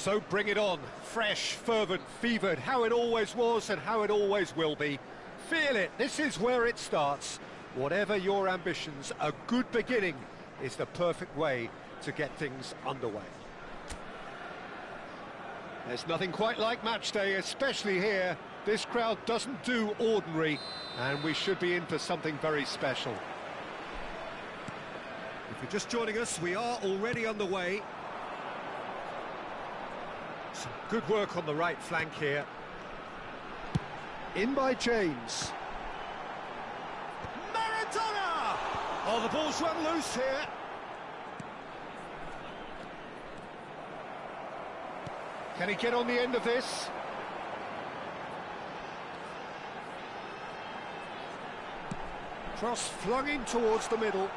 So bring it on. Fresh, fervent, fevered, how it always was and how it always will be. Feel it, this is where it starts. Whatever your ambitions, a good beginning is the perfect way to get things underway. There's nothing quite like match day, especially here. This crowd doesn't do ordinary, and we should be in for something very special. If you're just joining us, we are already underway. Some good work on the right flank here. In by James. Maradona! Oh, the ball's run loose here. Can he get on the end of this? Cross flung in towards the middle.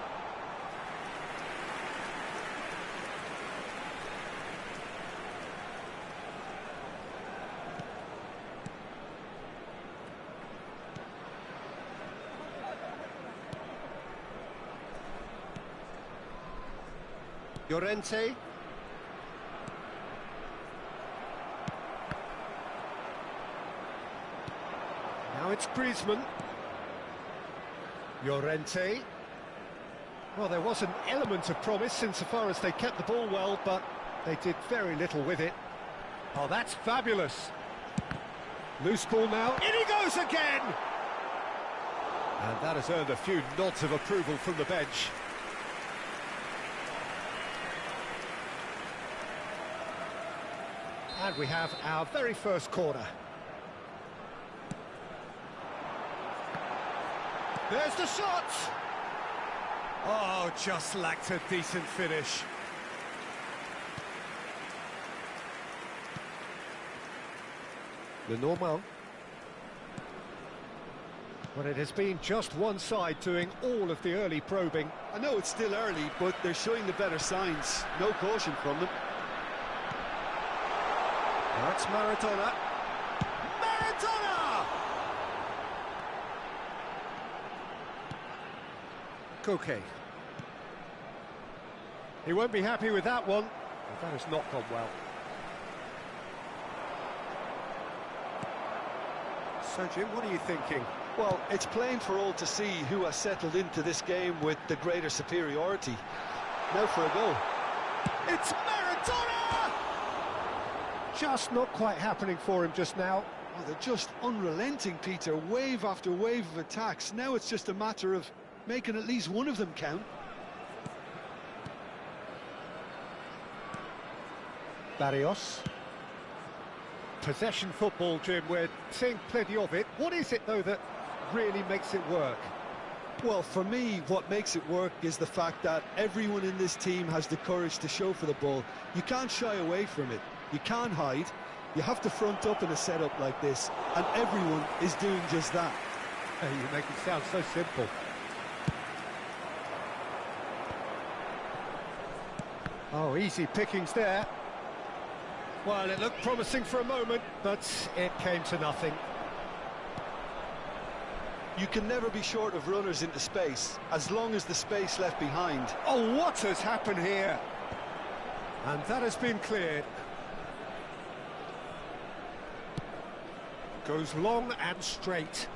Llorente. Now it's Griezmann. Llorente. Well, there was an element of promise insofar as they kept the ball well, but they did very little with it. Oh, that's fabulous. Loose ball now. In he goes again! And that has earned a few nods of approval from the bench. And we have our very first corner. There's the shot! Oh, just lacked a decent finish. The normal. Well, it has been just one side doing all of the early probing. I know it's still early, but they're showing the better signs. No caution from them. That's Maradona. Maradona! Koke. He won't be happy with that one. But that has not gone well. So, Jim, what are you thinking? Well, it's plain for all to see who has settled into this game with the greater superiority. Now for a goal. It's Maradona! Just not quite happening for him just now. Oh, they're just unrelenting, Peter. Wave after wave of attacks. Now it's just a matter of making at least one of them count. Barrios. Possession football, Jim, we're seeing plenty of it. What is it, though, that really makes it work? Well, for me, what makes it work is the fact that everyone in this team has the courage to show for the ball. You can't shy away from it. You can't hide. You have to front up in a setup like this, and everyone is doing just that. Hey, you make it sound so simple. Oh, easy pickings there. Well, it looked promising for a moment, but it came to nothing. You can never be short of runners into space, as long as the space left behind. Oh, what has happened here? And that has been cleared. Goes long and straight.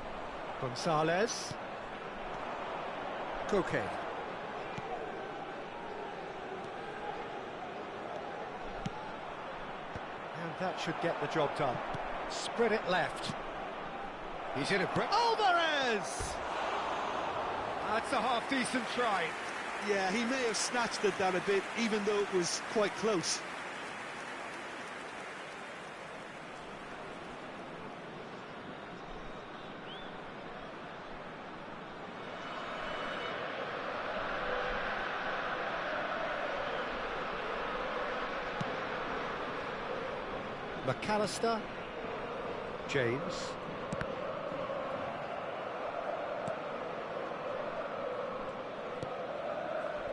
Gonzalez. Koke. And that should get the job done. Spread it left. He's in a break. Alvarez! That's a half-decent try. Yeah, he may have snatched at that a bit, even though it was quite close. McAllister. James.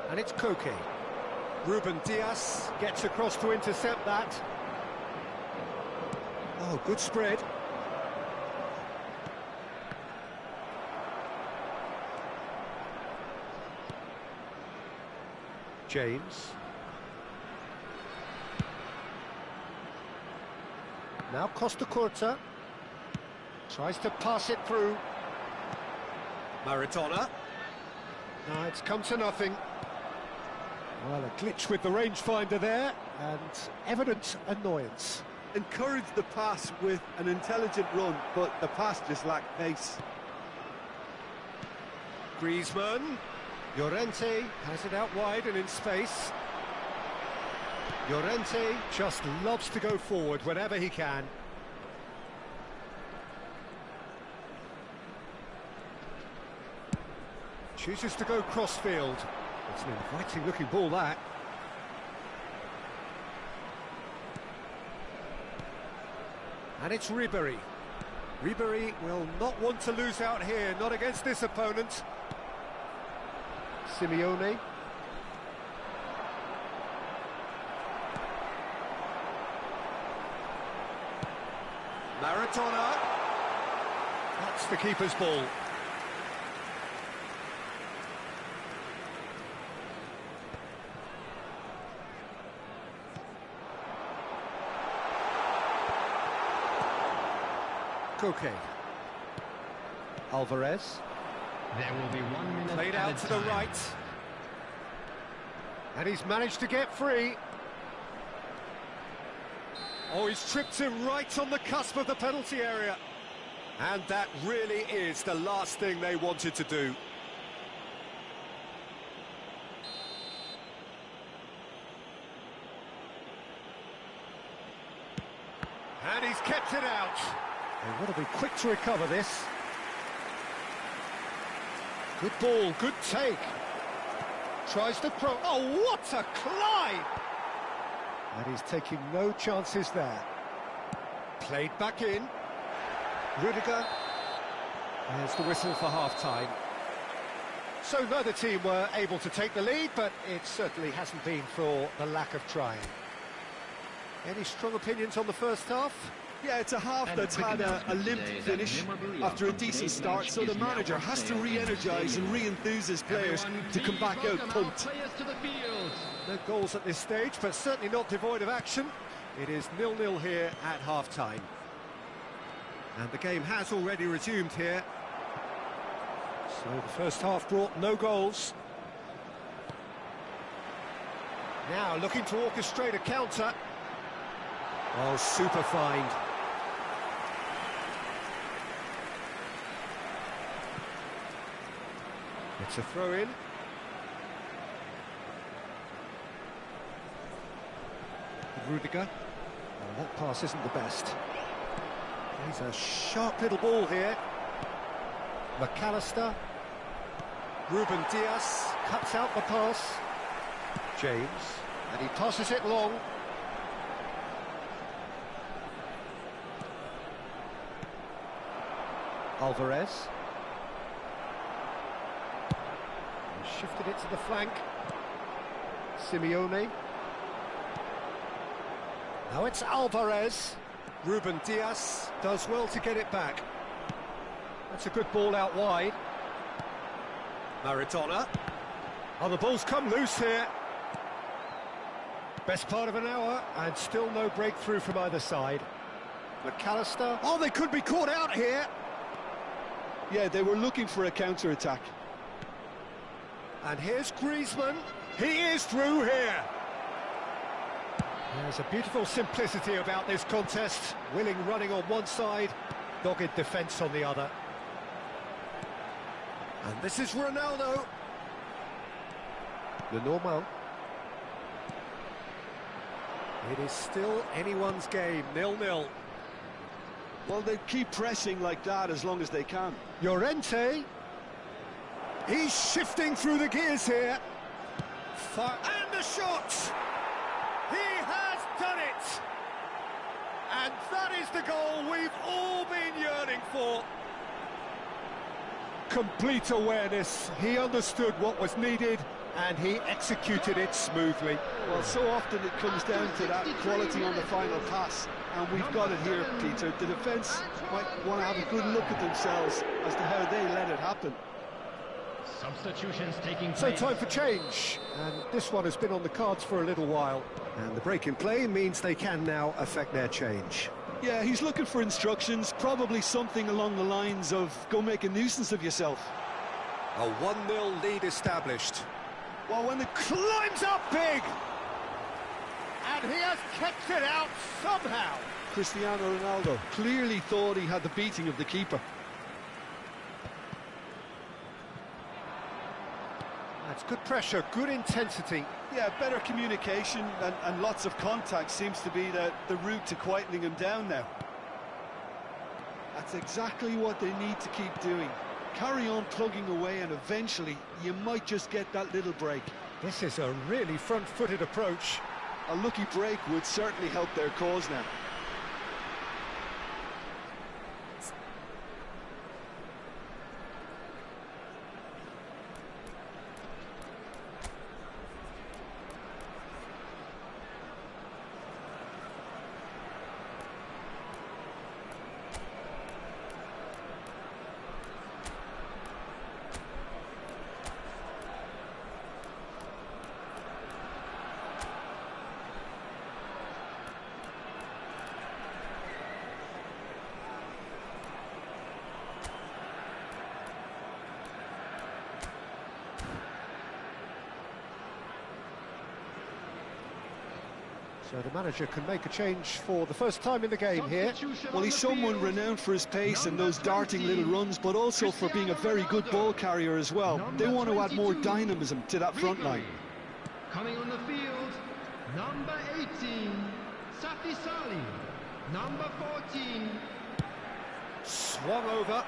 And it's Koke. Ruben Diaz gets across to intercept that. Oh, good spread. James. Now Costa Curta. Tries to pass it through. Maradona. No, it's come to nothing. Well, a glitch with the rangefinder there, and evident annoyance. Encouraged the pass with an intelligent run, but the pass just lacked pace. Griezmann. Llorente has it out wide and in space. Llorente just loves to go forward whenever he can. Chooses to go crossfield. It's an inviting looking ball, that. And it's Ribery. Ribery will not want to lose out here, not against this opponent. Simeone. Maradona. That's the keeper's ball. Koke. Alvarez. There will be 1 minute Played out to the right. And he's managed to get free. Oh, he's tripped him right on the cusp of the penalty area. And that really is the last thing they wanted to do. And he's kept it out. They want to be quick to recover this. Good ball, good take. Tries to throw. Oh, what a climb! And he's taking no chances there. Played back in. Rudiger. There's the whistle for half-time. So neither team were able to take the lead, but it certainly hasn't been for the lack of trying. Any strong opinions on the first half? Yeah, it's a half that's had a limp finish after a decent start, so the manager has to re-energise and re-enthuse his players to come back out pumped. No goals at this stage, but certainly not devoid of action. It is 0-0 here at half-time. And the game has already resumed here. So the first half brought no goals. Now looking to orchestrate a counter. Oh, super find. It's a throw-in. Rudiger. Oh, that pass isn't the best. He's a sharp little ball here. McAllister. Ruben Diaz cuts out the pass. James. And he passes it long. Alvarez. He shifted it to the flank. Simeone. Now it's Alvarez. Ruben Diaz does well to get it back. That's a good ball out wide. Maradona. Oh, the ball's come loose here. Best part of an hour, and still no breakthrough from either side. McAllister. Oh, they could be caught out here. Yeah, they were looking for a counter-attack. And here's Griezmann. He is through here. There's a beautiful simplicity about this contest. Willing running on one side, dogged defence on the other. And this is Ronaldo. Lenormand. It is still anyone's game, 0-0. Well, they keep pressing like that as long as they can. Llorente. He's shifting through the gears here. And the shot! He has done it! And that is the goal we've all been yearning for. Complete awareness. He understood what was needed and he executed it smoothly. Well, so often it comes down to that quality on the final pass, and we've got it here, Peter. The defence might want to have a good look at themselves as to how they let it happen. Substitutions taking So place. time for change, and this one has been on the cards for a little while. And the break in play means they can now affect their change. Yeah, he's looking for instructions, probably something along the lines of, go make a nuisance of yourself. A 1-0 lead established. Well, when it climbs up big! And he has kept it out somehow. Cristiano Ronaldo clearly thought he had the beating of the keeper. That's good pressure, good intensity. Yeah, better communication and lots of contact seems to be the route to quietening him down now. That's exactly what they need to keep doing. Carry on plugging away and eventually you might just get that little break. This is a really front-footed approach. A lucky break would certainly help their cause now. So the manager can make a change for the first time in the game here. Well, he's someone renowned for his pace and those darting little runs, but also for being a very good ball carrier as well. They want to add more dynamism to that front line. Coming on the field, number 18, Safi Sali. Number 14. Swung over.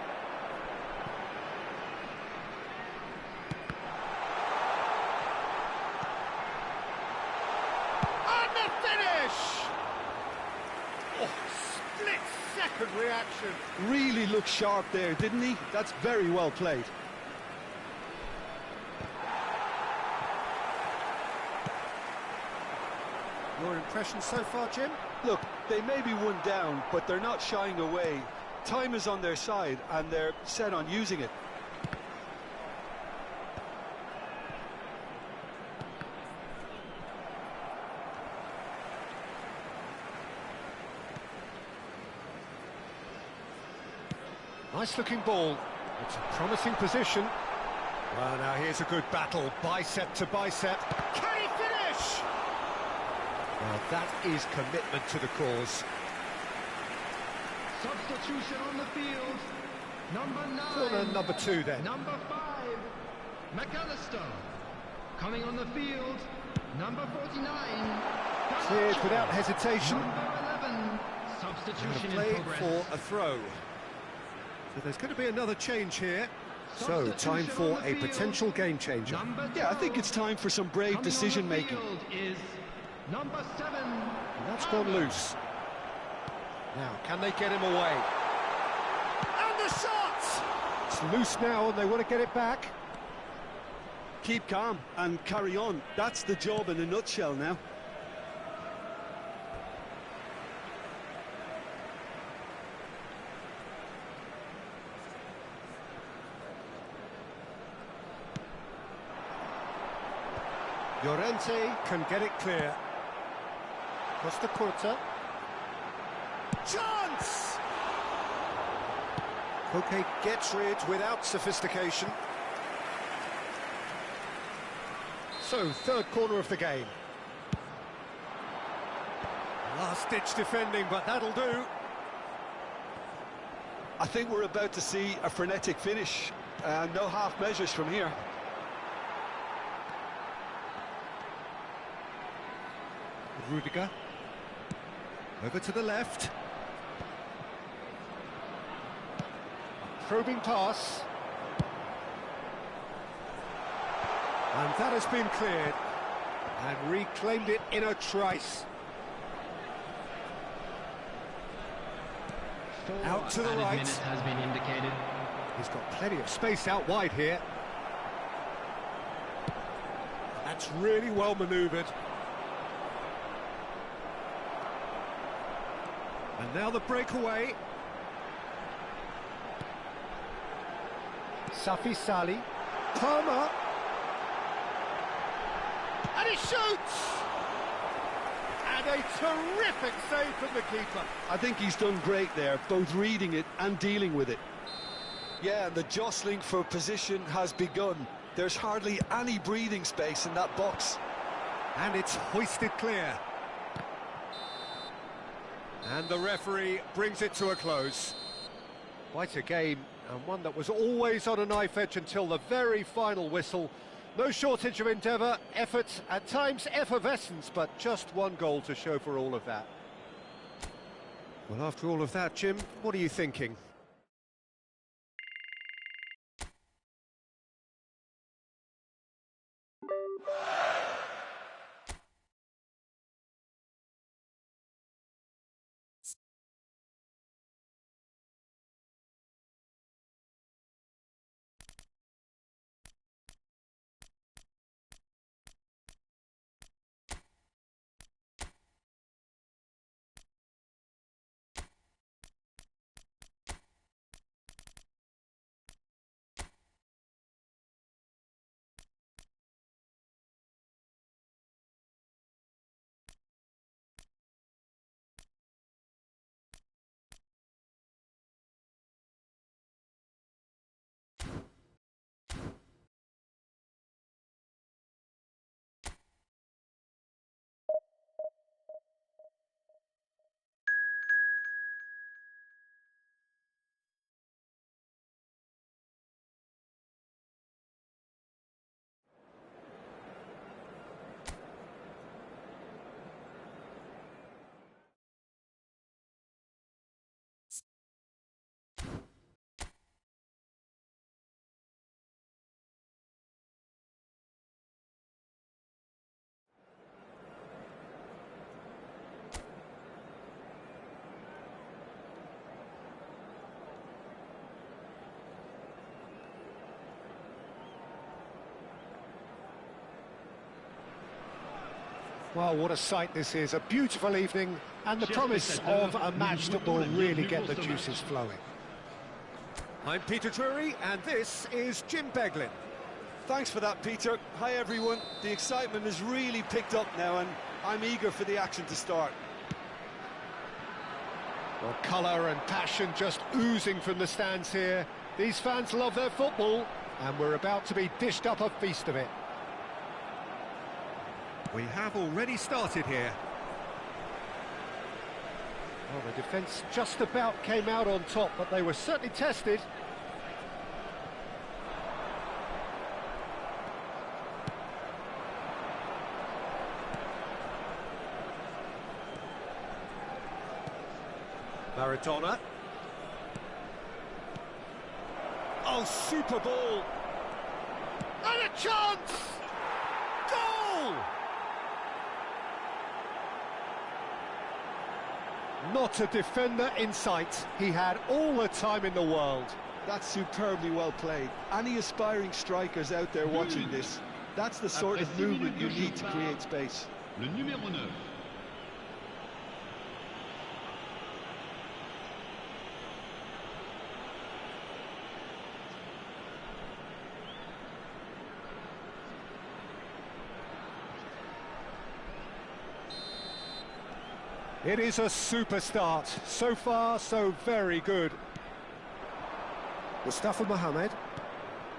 Split-second reaction. Really looked sharp there, didn't he? That's very well played. Your impression so far, Jim? Look, they may be one down, but they're not shying away. Time is on their side, and they're set on using it. Nice-looking ball. It's a promising position. Well, now here's a good battle, bicep to bicep. Can he finish? Well, that is commitment to the cause. Substitution on the field. Number 9. Corner number 2 then. Number 5, McAllister. Coming on the field, number 49. Cleared without hesitation. Number 11. Substitution in Play progress. for a throw. So there's going to be another change here. So, time for a potential game changer. Yeah, I think it's time for some brave decision-making. Is number 7. And that's gone loose. Now, can they get him away? And the shot! It's loose now and they want to get it back. Keep calm and carry on. That's the job in a nutshell now. Llorente can get it clear. Costa Curta. Chance! Koke gets rid without sophistication. So, third corner of the game. Last-ditch defending, but that'll do. I think we're about to see a frenetic finish. No half measures from here. Rudiger. Over to the left. Probing pass. And that has been cleared. And reclaimed it in a trice. Out to the right. Minute has been indicated. He's got plenty of space out wide here. That's really well manoeuvred. And now the breakaway. Safi Sali. Palmer. And he shoots! And a terrific save from the keeper. I think he's done great there, both reading it and dealing with it. Yeah, and the jostling for position has begun. There's hardly any breathing space in that box. And it's hoisted clear. And the referee brings it to a close. Quite a game, and one that was always on a knife edge until the very final whistle. No shortage of endeavour, effort, at times effervescence, but just one goal to show for all of that. Well, after all of that, Jim, what are you thinking? Well, what a sight this is. A beautiful evening and the promise of a match that will really get the juices flowing. I'm Peter Drury and this is Jim Beglin. Thanks for that, Peter. Hi, everyone. The excitement has really picked up now, and I'm eager for the action to start. Well, colour and passion just oozing from the stands here. These fans love their football, and we're about to be dished up a feast of it. We have already started here. Well, the defence just about came out on top, but they were certainly tested. Maradona. Oh, super ball. And a chance! Goal! Not a defender in sight. He had all the time in the world. That's superbly well played. Any aspiring strikers out there watching this, that's the sort of movement you need to create space. Le numéro 9. It is a super start. So far, so very good. Mustafa Mohamed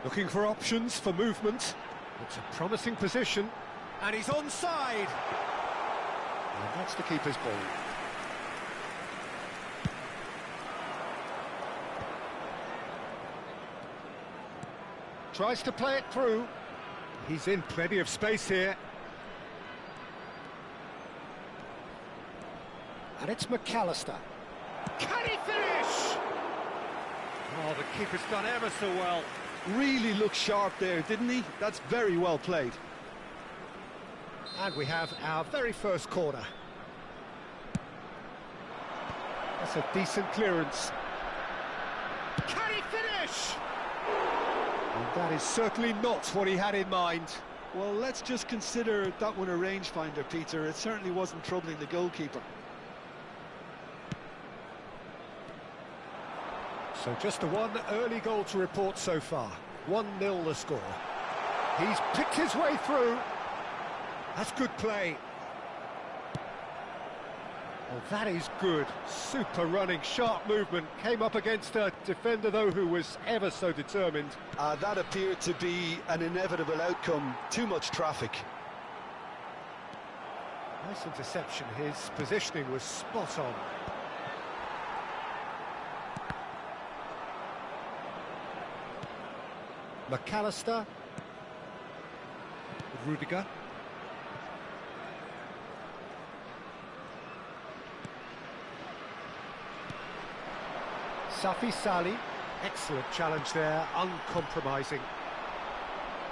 looking for options for movement. It's a promising position, and he's onside. And that's the keeper's ball. Tries to play it through. He's in plenty of space here. And it's McAllister. Can he finish? Oh, the keeper's done ever so well. Really looked sharp there, didn't he? That's very well played. And we have our very first corner. That's a decent clearance. Can he finish? And that is certainly not what he had in mind. Well, let's just consider that one a rangefinder, Peter. It certainly wasn't troubling the goalkeeper. So just the one early goal to report so far. 1-0 the score. He's picked his way through. That's good play. Oh, that is good. Super running, sharp movement. Came up against a defender, though, who was ever so determined. That appeared to be an inevitable outcome. Too much traffic. Nice interception. His positioning was spot on. McAllister. Rudiger. Safi Salih, excellent challenge there, uncompromising.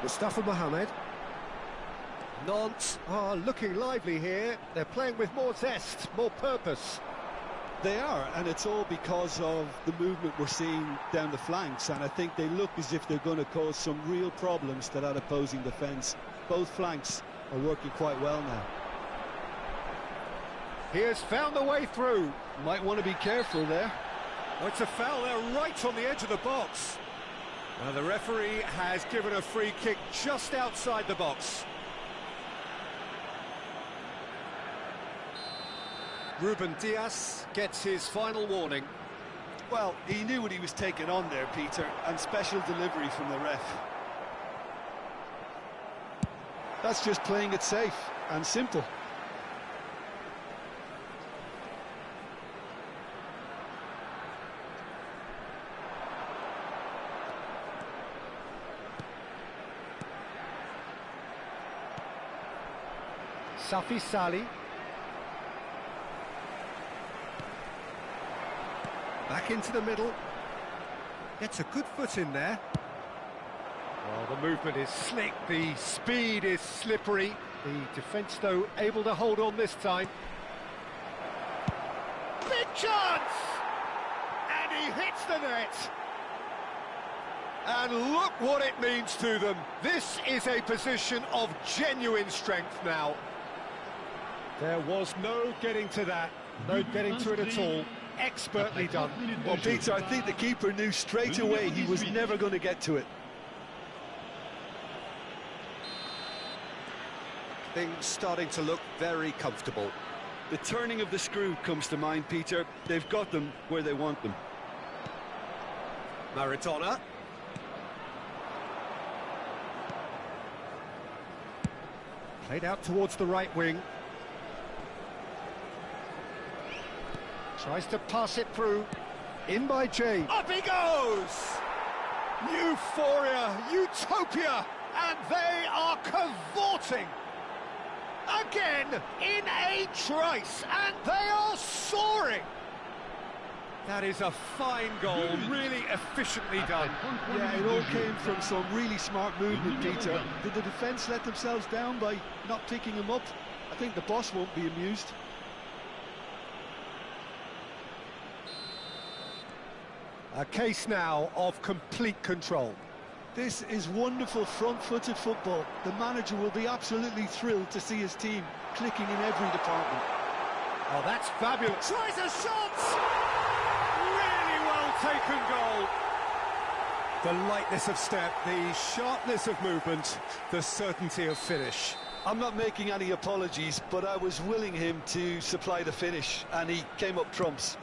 Mustafa Mohamed. Nantes are looking lively here. They're playing with more zest, more purpose. They are, and it's all because of the movement we're seeing down the flanks, and I think they look as if they're going to cause some real problems to that opposing defence. Both flanks are working quite well now. He has found the way through. Might want to be careful there. Oh, it's a foul there, right on the edge of the box. Now the referee has given a free kick just outside the box. Ruben Dias gets his final warning. Well, he knew what he was taking on there, Peter, and special delivery from the ref. That's just playing it safe and simple. Safi Salih. Back into the middle. Gets a good foot in there. Oh, the movement is slick, the speed is slippery. The defence, though, able to hold on this time. Big chance! And he hits the net. And look what it means to them. This is a position of genuine strength now. There was no getting to that, no getting to it at all. Expertly done. Well, Peter, I think the keeper knew straight away he was never going to get to it. Things starting to look very comfortable. The turning of the screw comes to mind, Peter. They've got them where they want them. Maradona. Played out towards the right wing. Tries to pass it through. In by James. Up he goes! Euphoria, utopia, and they are cavorting. Again, in a trice, and they are soaring. That is a fine goal, really efficiently done. Yeah, it all came from some really smart movement, Peter. Did the defence let themselves down by not picking him up? I think the boss won't be amused. A case now of complete control. This is wonderful front-footed football. The manager will be absolutely thrilled to see his team clicking in every department. Oh, that's fabulous. Tries a shot! Really well taken goal. The lightness of step, the sharpness of movement, the certainty of finish. I'm not making any apologies, but I was willing him to supply the finish, and he came up trumps.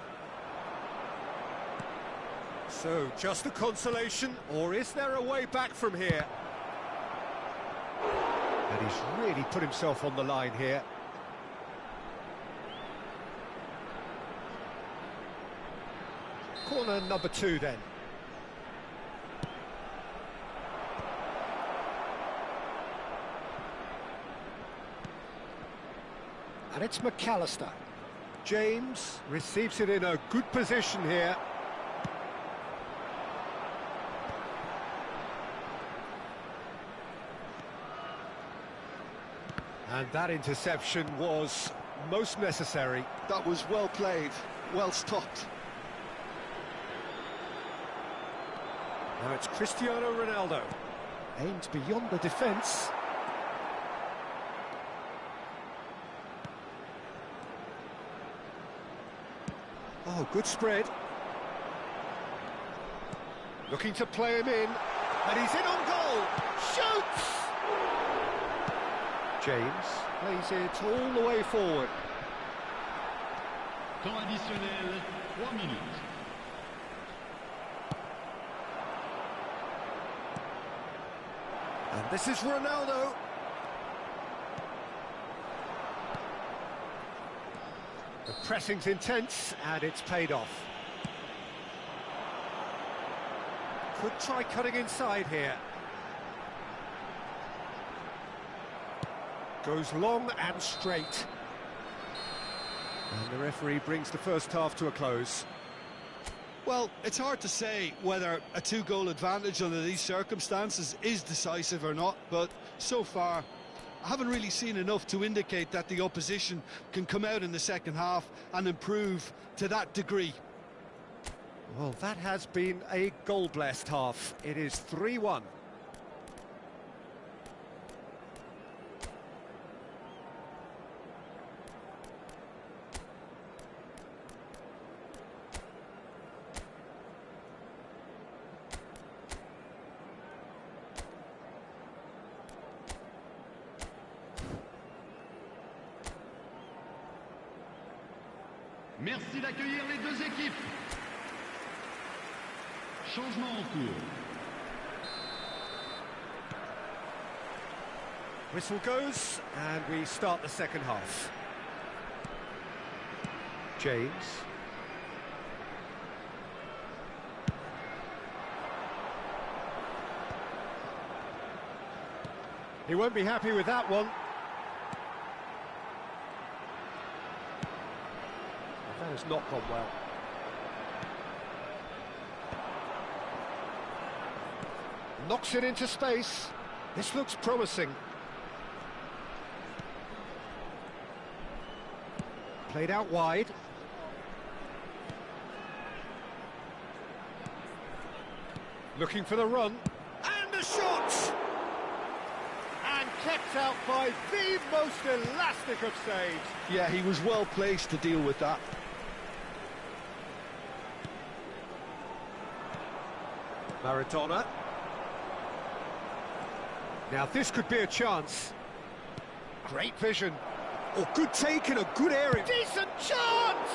So, just a consolation, or is there a way back from here? And he's really put himself on the line here. Corner number 2 then. And it's McAllister. James receives it in a good position here. And that interception was most necessary. That was well played, well stopped. Now it's Cristiano Ronaldo. Aimed beyond the defence. Oh, good spread. Looking to play him in. And he's in on goal. Shoots! James plays it all the way forward. Temps additionnel, 3 minutes. And this is Ronaldo. The pressing's intense, and it's paid off. Could try cutting inside here. Goes long and straight. And the referee brings the first half to a close. Well, it's hard to say whether a two-goal advantage under these circumstances is decisive or not, but so far I haven't really seen enough to indicate that the opposition can come out in the second half and improve to that degree. Well, that has been a goal-blessed half. It is 3-1. Merci d'accueillir les deux équipes. Changement en cours. Whistle goes, and we start the second half. James. He won't be happy with that one. That has not gone well. Knocks it into space. This looks promising. Played out wide. Looking for the run. And the shot! And kept out by the most elastic of saves. Yeah, he was well placed to deal with that. Maradona. Now this could be a chance. Great vision. Oh, good take in a good area. Decent chance!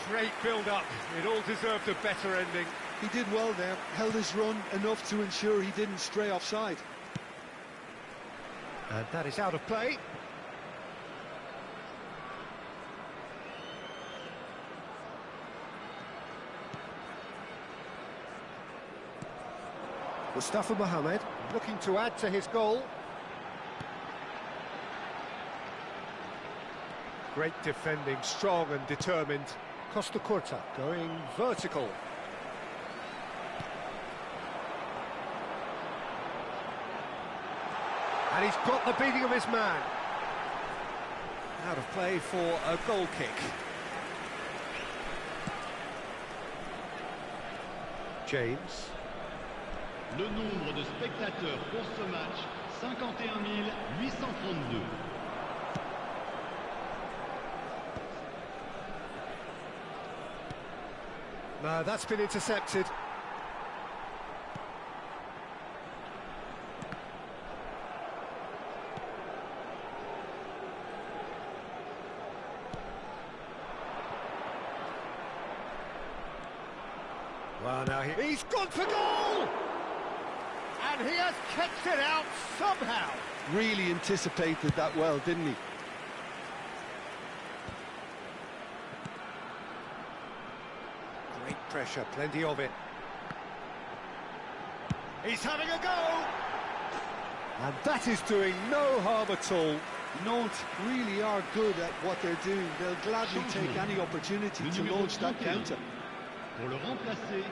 Great build-up. It all deserved a better ending. He did well there, held his run enough to ensure he didn't stray offside. And that is out of play. Mustafa Mohamed looking to add to his goal. Great defending, strong and determined. Costa Curta going vertical. And he's got the beating of his man. Out of play for a goal kick. James. Le nombre de spectateurs pour ce match, 51 832. No, that's been intercepted. Well, now he's gone for goal! And he has kept it out somehow. Really anticipated that well, didn't he? Great pressure, plenty of it. He's having a go! And that is doing no harm at all. Nantes really are good at what they're doing. They'll gladly take any opportunity to launch that counter. Pour le remplacer,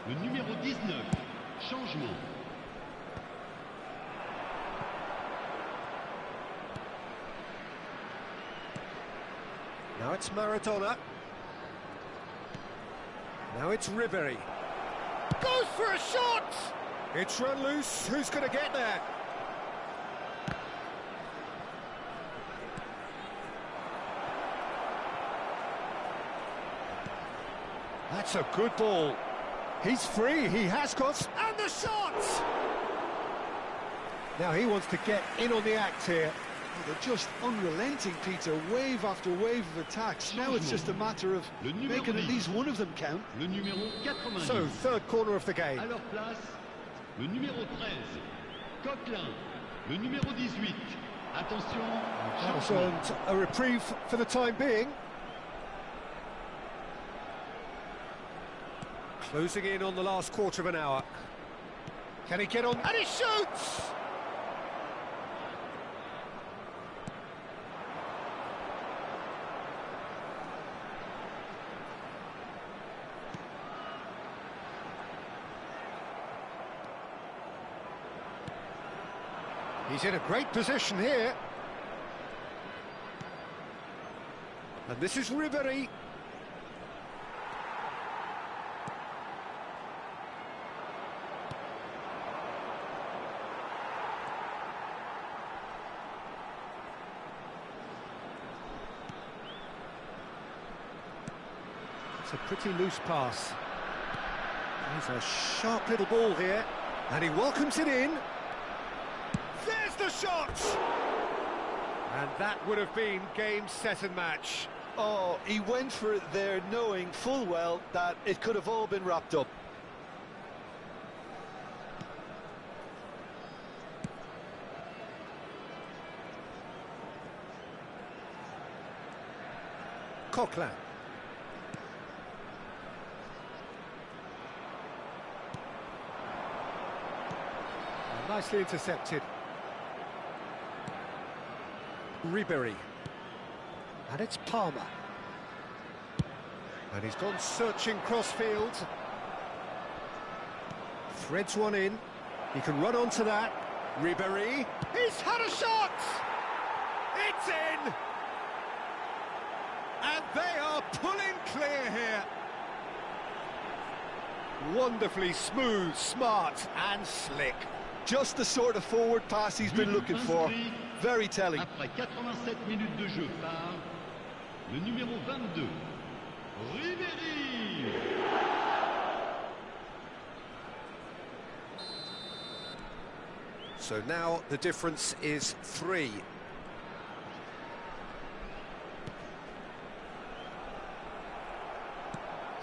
le numéro 19, changement. Now it's Maradona. Now it's Ribery. Goes for a shot! It's run loose. Who's going to get there? That's a good ball. He's free, he has got... And the shot! Now he wants to get in on the act here. Oh, they're just unrelenting, Peter. Wave after wave of attacks. Now it's just a matter of making at least one of them count. Le numéro 90. So, third corner of the game. À leur place, le numéro 13, Coquelin. Le numéro 18. Attention, That was changement. earned a reprieve for the time being. Closing in on the last quarter of an hour. Can he get on? And he shoots! He's in a great position here. And this is Ribery. It's a pretty loose pass. He's a sharp little ball here. And he welcomes it in. There's the shot! And that would have been game, set and match. Oh, he went for it there, knowing full well that it could have all been wrapped up. Coquelin. Nicely intercepted. Ribery. And it's Palmer. And he's gone searching crossfield. Threads one in. He can run onto that. Ribery. He's had a shot! It's in! And they are pulling clear here. Wonderfully smooth, smart and slick. Just the sort of forward pass he's been looking for. Very telling. Après 87 minutes de jeu par le numéro 22, Ribery. So now the difference is 3.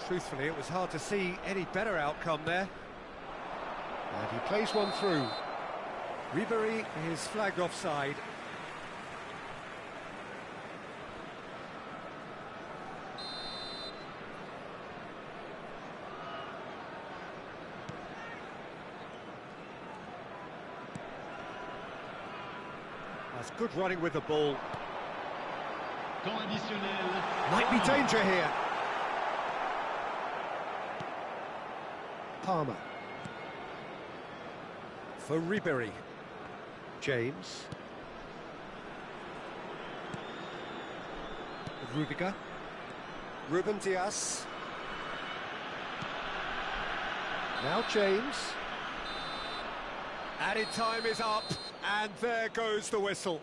Truthfully, it was hard to see any better outcome there. And he plays one through. Ribery is flagged offside. That's good running with the ball. Temps additionnel. Might be danger here. Palmer. For Ribery. James. Rudiger. Ruben Dias. Now James. Added time is up, and there goes the whistle.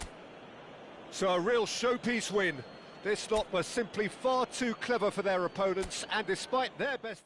So a real showpiece win. This lot was simply far too clever for their opponents, and despite their best...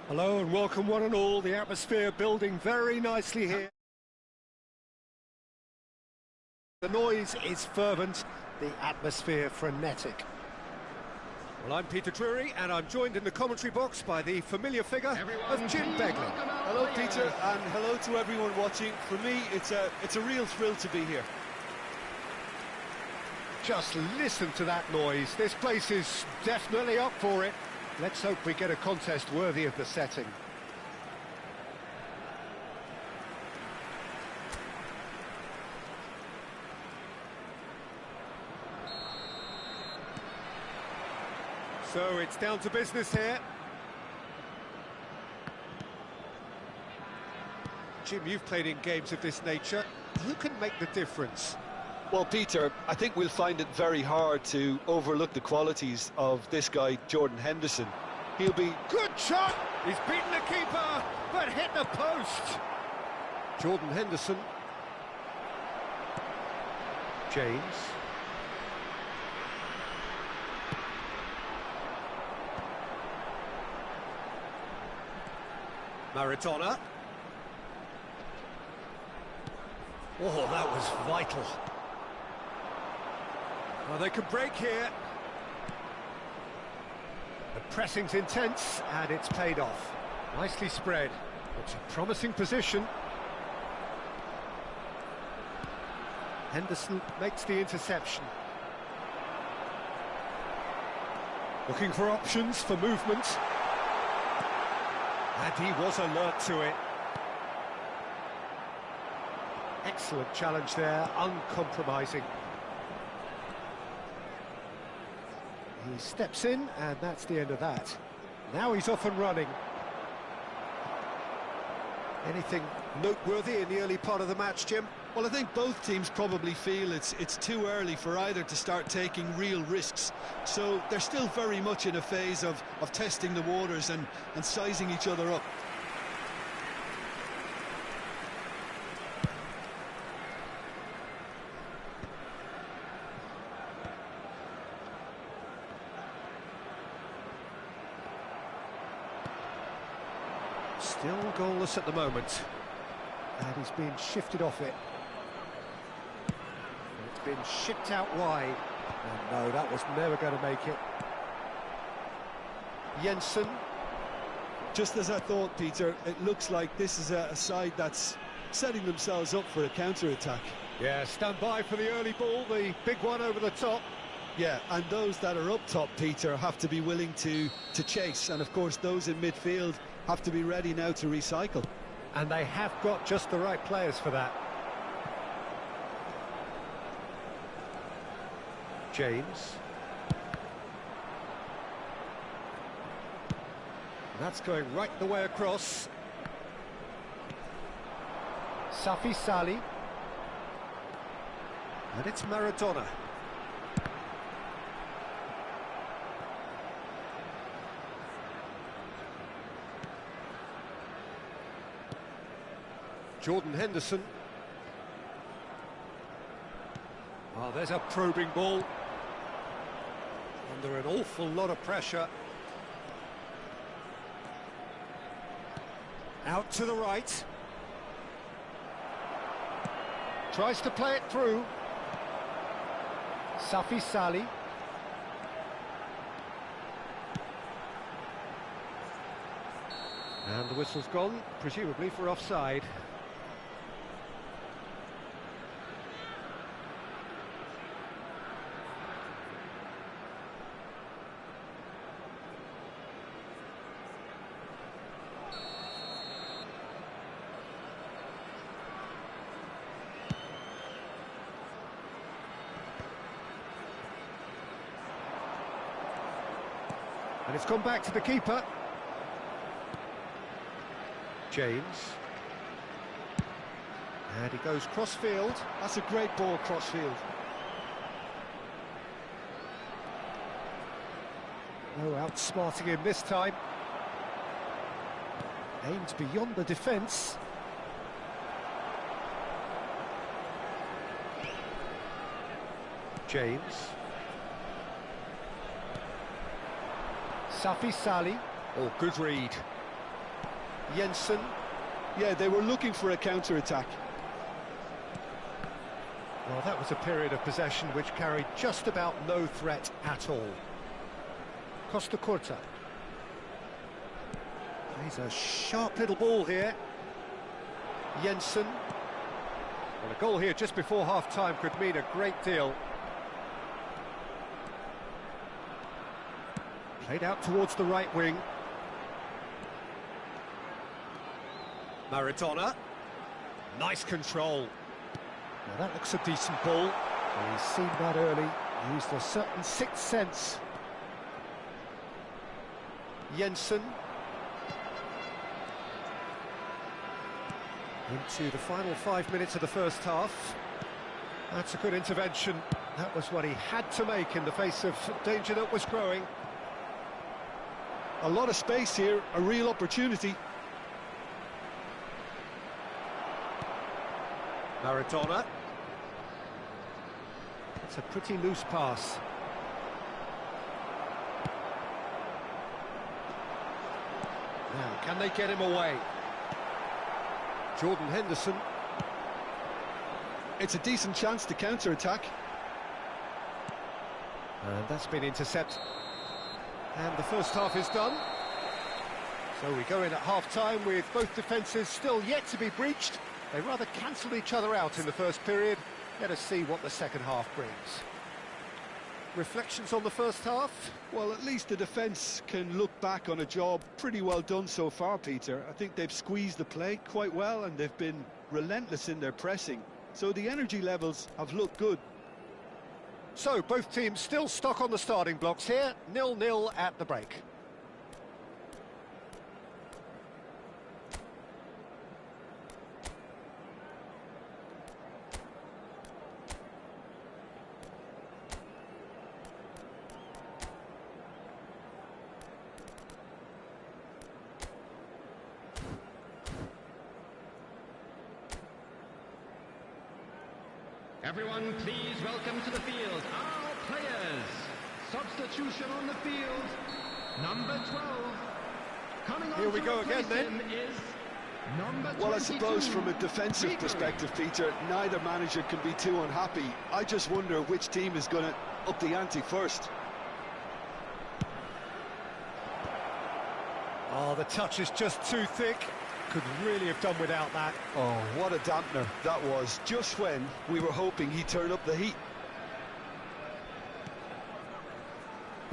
Hello and welcome one and all. The atmosphere building very nicely here. The noise is fervent, the atmosphere frenetic. Well, I'm Peter Drury and I'm joined in the commentary box by the familiar figure of Jim Begley. Hello, Peter, and hello to everyone watching. For me, it's a real thrill to be here. Just listen to that noise. This place is definitely up for it. Let's hope we get a contest worthy of the setting. So it's down to business here. Jim, you've played in games of this nature. Who can make the difference? Well, Peter, I think we'll find it very hard to overlook the qualities of this guy, Jordan Henderson. He'll be... Good shot! He's beaten the keeper, but hit the post. Jordan Henderson. James. Maradona. Oh, that was vital. Well, they can break here. The pressing's intense, and it's paid off. Nicely spread. It's a promising position. Henderson makes the interception. Looking for options for movement. And he was alert to it. Excellent challenge there, uncompromising. He steps in, and that's the end of that. Now he's off and running. Anything noteworthy in the early part of the match, Jim? Well, I think both teams probably feel it's too early for either to start taking real risks. So they're still very much in a phase of testing the waters and sizing each other up. Still goalless at the moment. And he's been shifted off it. It's been shipped out wide. And no, that was never going to make it. Jensen. Just as I thought, Peter, it looks like this is a side that's setting themselves up for a counter-attack. Yeah, stand by for the early ball, the big one over the top. Yeah, and those that are up top, Peter, have to be willing to chase. And, of course, those in midfield have to be ready now to recycle. And they have got just the right players for that. James. And that's going right the way across. Safi Salih. And it's Maradona. Jordan Henderson. Oh, there's a probing ball. Under an awful lot of pressure. Out to the right. Tries to play it through. Safi Salih. And the whistle's gone, presumably for offside. And it's gone back to the keeper. James. And he goes cross-field. That's a great ball cross-field. No outsmarting him this time. Aimed beyond the defence. James. Safi Sali. Oh, good read. Jensen. Yeah, they were looking for a counter-attack. Well, that was a period of possession which carried just about no threat at all. Costa Curta. Plays a sharp little ball here. Jensen. Well, a goal here just before half-time could mean a great deal. Played out towards the right wing. Maradona. Nice control. Now that looks a decent ball. Well, he's seen that early. Used a certain sixth sense. Jensen. Into the final 5 minutes of the first half. That's a good intervention. That was what he had to make in the face of danger that was growing. A lot of space here, a real opportunity. Maradona. It's a pretty loose pass. Now, can they get him away? Jordan Henderson. It's a decent chance to counter-attack. And that's been intercepted. And the first half is done. So we go in at half-time with both defences still yet to be breached. They rather cancelled each other out in the first period. Let us see what the second half brings. Reflections on the first half? Well, at least the defence can look back on a job pretty well done so far, Peter. I think they've squeezed the play quite well and they've been relentless in their pressing. So the energy levels have looked good. So both teams still stuck on the starting blocks here. 0-0 at the break. Everyone, please welcome to the field our players. Substitution on the field, number 12. Coming on Here we go again then. Is number 22. Well, I suppose from a defensive perspective, Peter, neither manager can be too unhappy. I just wonder which team is going to up the ante first. Oh, the touch is just too thick. Could really have done without that. Oh, what a dampener that was, just when we were hoping he'd turn up the heat.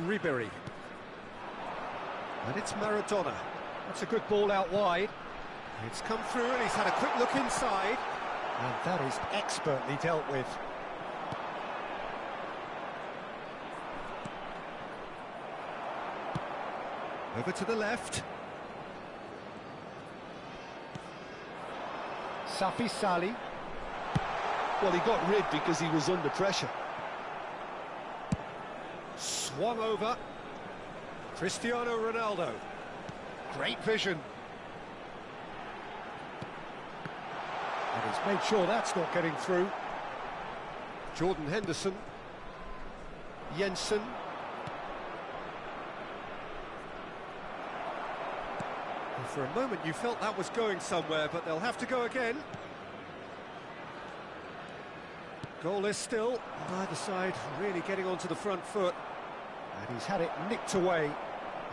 Ribery. And it's Maradona. That's a good ball out wide. It's come through and he's had a quick look inside. And that is expertly dealt with. Over to the left. Safi Sali. Well, he got rid because he was under pressure. Swung over. Cristiano Ronaldo. Great vision. And he's made sure that's not getting through. Jordan Henderson. Jensen. And for a moment you felt that was going somewhere, but they'll have to go again. Goalless still. Neither side really getting onto the front foot. And he's had it nicked away.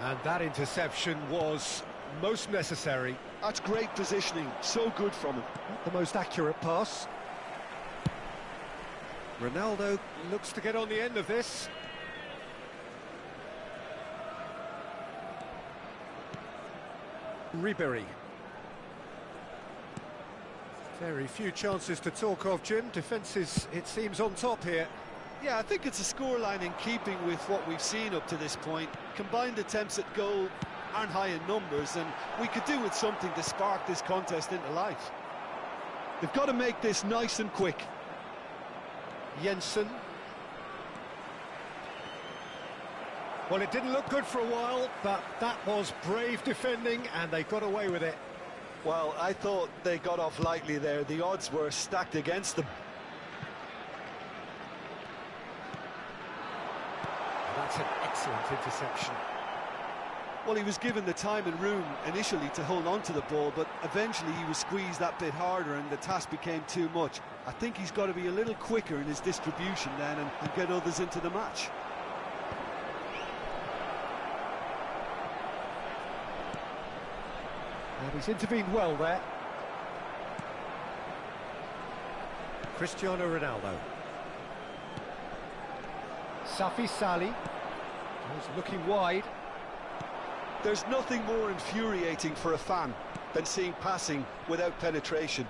And that interception was most necessary. That's great positioning, so good from him. Not the most accurate pass. Ronaldo looks to get on the end of this. Ribery. Very few chances to talk of, Jim. Defence is, it seems, on top here. Yeah, I think it's a scoreline in keeping with what we've seen up to this point. Combined attempts at goal aren't high in numbers, and we could do with something to spark this contest into life. They've got to make this nice and quick. Jensen. Well, it didn't look good for a while, but that was brave defending, and they got away with it. Well, I thought they got off lightly there. The odds were stacked against them. That's an excellent interception. Well, he was given the time and room initially to hold on to the ball, but eventually he was squeezed that bit harder and the task became too much. I think he's got to be a little quicker in his distribution then and get others into the match. And he's intervened well there. Cristiano Ronaldo. Safi Salih. He's looking wide. There's nothing more infuriating for a fan than seeing passing without penetration.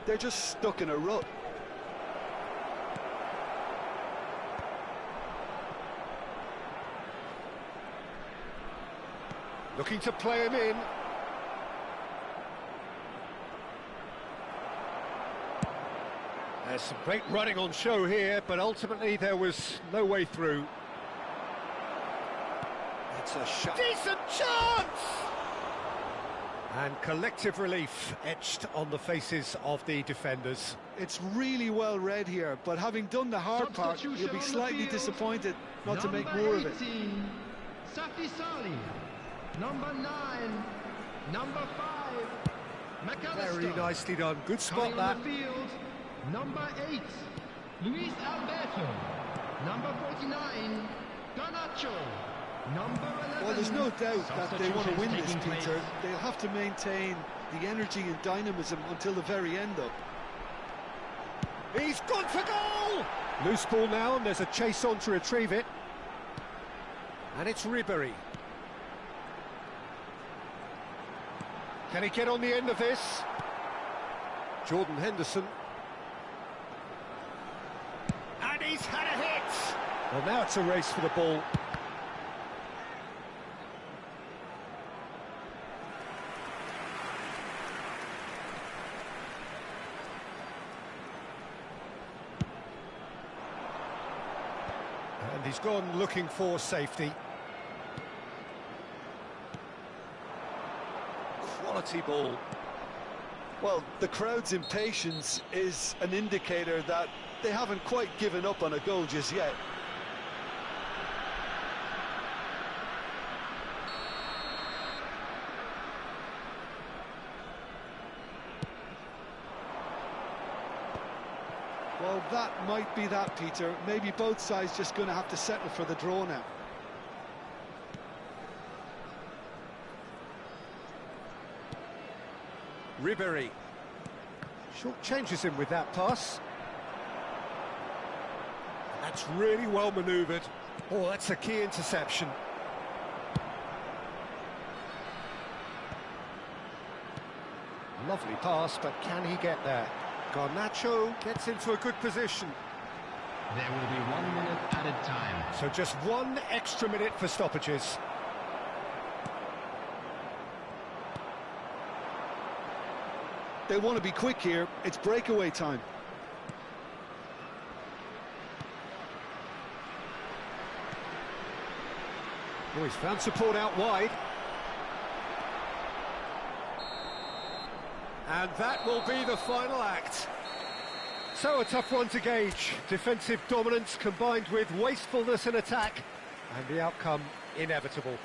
They're just stuck in a rut. Looking to play him in. There's some great running on show here, but ultimately there was no way through. It's a shot. Decent chance! And collective relief etched on the faces of the defenders. It's really well read here, but having done the hard part, he'll be slightly disappointed not to make more of it. Safi Salih. Number 9. Number 5. McAllister. Very nicely done. Good spot, Coming that. on the field. Number 8. Luis Alberto. Number 49. Garnacho. Number 11. Well, there's no doubt that they want to win this, Peter. They'll have to maintain the energy and dynamism until the very end, though. He's gone for goal! Loose ball now, and there's a chase on to retrieve it. And it's Ribery. Can he get on the end of this? Jordan Henderson. And he's had a hit! Well, now it's a race for the ball. And he's gone looking for safety. Quality ball. Well, the crowd's impatience is an indicator that they haven't quite given up on a goal just yet. Well, that might be that, Peter. Maybe both sides just going to have to settle for the draw now. Ribery. Short changes him with that pass. That's really well manoeuvred. Oh, that's a key interception. Lovely pass, but can he get there? Garnacho gets into a good position. There will be 1 minute added time. So just 1 extra minute for stoppages. They want to be quick here. It's breakaway time. Oh, he's found support out wide. And that will be the final act. So a tough one to gauge. Defensive dominance combined with wastefulness in attack, and the outcome inevitable.